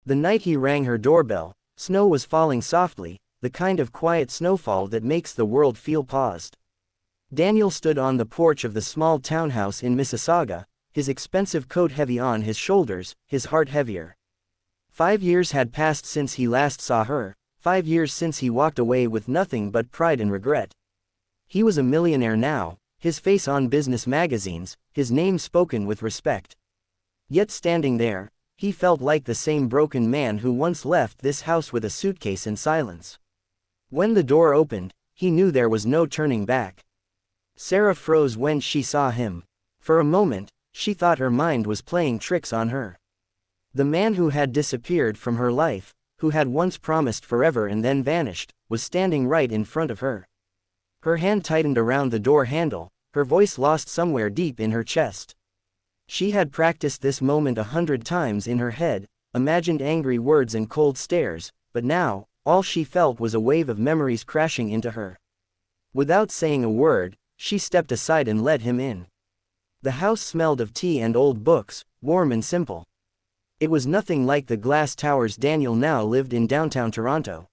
The night he rang her doorbell, snow was falling softly, the kind of quiet snowfall that makes the world feel paused. Daniel stood on the porch of the small townhouse in Mississauga, his expensive coat heavy on his shoulders, his heart heavier. 5 years had passed since he last saw her, 5 years since he walked away with nothing but pride and regret. He was a millionaire now, his face on business magazines, his name spoken with respect. Yet standing there, he felt like the same broken man who once left this house with a suitcase in silence. When the door opened, he knew there was no turning back. Sarah froze when she saw him. For a moment, she thought her mind was playing tricks on her. The man who had disappeared from her life, who had once promised forever and then vanished, was standing right in front of her. Her hand tightened around the door handle, her voice lost somewhere deep in her chest. She had practiced this moment 100 times in her head, imagined angry words and cold stares, but now, all she felt was a wave of memories crashing into her. Without saying a word, she stepped aside and let him in. The house smelled of tea and old books, warm and simple. It was nothing like the glass towers Daniel now lived in downtown Toronto.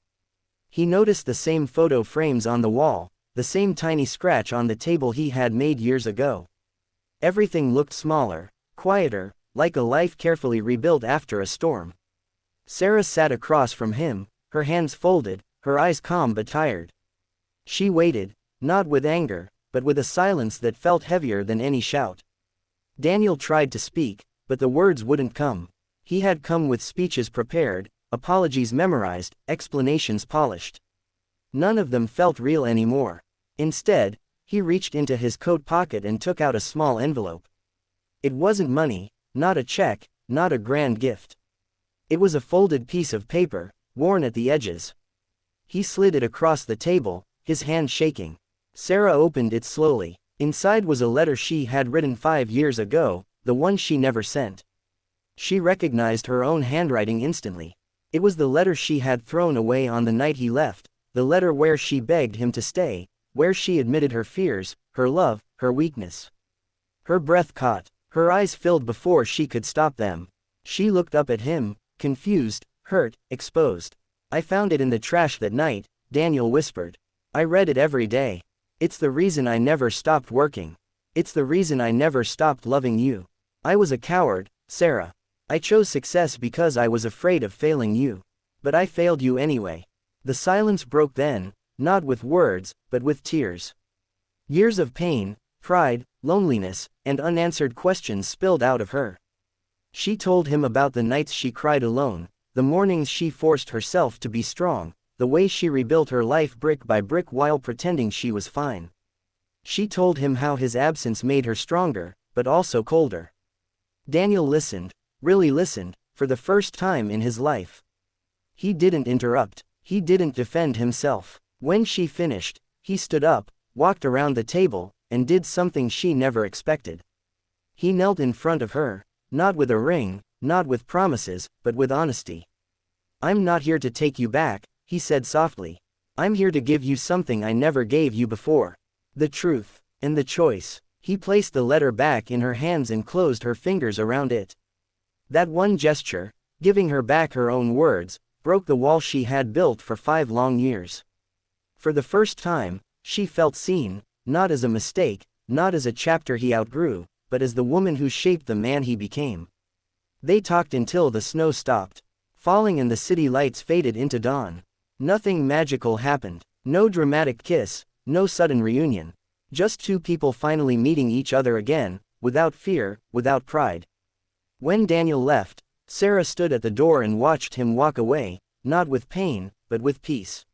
He noticed the same photo frames on the wall, the same tiny scratch on the table he had made years ago. Everything looked smaller, quieter, like a life carefully rebuilt after a storm. Sarah sat across from him, her hands folded, her eyes calm but tired. She waited, not with anger, but with a silence that felt heavier than any shout. Daniel tried to speak, but the words wouldn't come. He had come with speeches prepared, apologies memorized, explanations polished. None of them felt real anymore. Instead, he reached into his coat pocket and took out a small envelope. It wasn't money, not a check, not a grand gift. It was a folded piece of paper, worn at the edges. He slid it across the table, his hand shaking. Sarah opened it slowly. Inside was a letter she had written 5 years ago, the one she never sent. She recognized her own handwriting instantly. It was the letter she had thrown away on the night he left, the letter where she begged him to stay, where she admitted her fears, her love, her weakness. Her breath caught, her eyes filled before she could stop them. She looked up at him, confused, hurt, exposed. "I found it in the trash that night," Daniel whispered. "I read it every day. It's the reason I never stopped working. It's the reason I never stopped loving you. I was a coward, Sarah. I chose success because I was afraid of failing you. But I failed you anyway." The silence broke then, not with words, but with tears. Years of pain, pride, loneliness, and unanswered questions spilled out of her. She told him about the nights she cried alone, the mornings she forced herself to be strong, the way she rebuilt her life brick by brick while pretending she was fine. She told him how his absence made her stronger, but also colder. Daniel listened, really listened, for the first time in his life. He didn't interrupt, he didn't defend himself. When she finished, he stood up, walked around the table, and did something she never expected. He knelt in front of her, not with a ring, not with promises, but with honesty. "I'm not here to take you back," he said softly. "I'm here to give you something I never gave you before. The truth, and the choice." He placed the letter back in her hands and closed her fingers around it. That one gesture, giving her back her own words, broke the wall she had built for 5 long years. For the first time, she felt seen, not as a mistake, not as a chapter he outgrew, but as the woman who shaped the man he became. They talked until the snow stopped falling and the city lights faded into dawn. Nothing magical happened. No dramatic kiss, no sudden reunion. Just 2 people finally meeting each other again, without fear, without pride. When Daniel left, Sarah stood at the door and watched him walk away, not with pain, but with peace.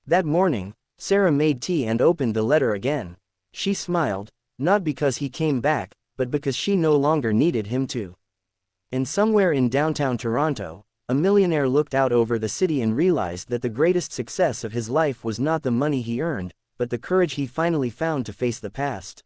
That morning, Sarah made tea and opened the letter again. She smiled, not because he came back, but because she no longer needed him to. And somewhere in downtown Toronto, a millionaire looked out over the city and realized that the greatest success of his life was not the money he earned, but the courage he finally found to face the past.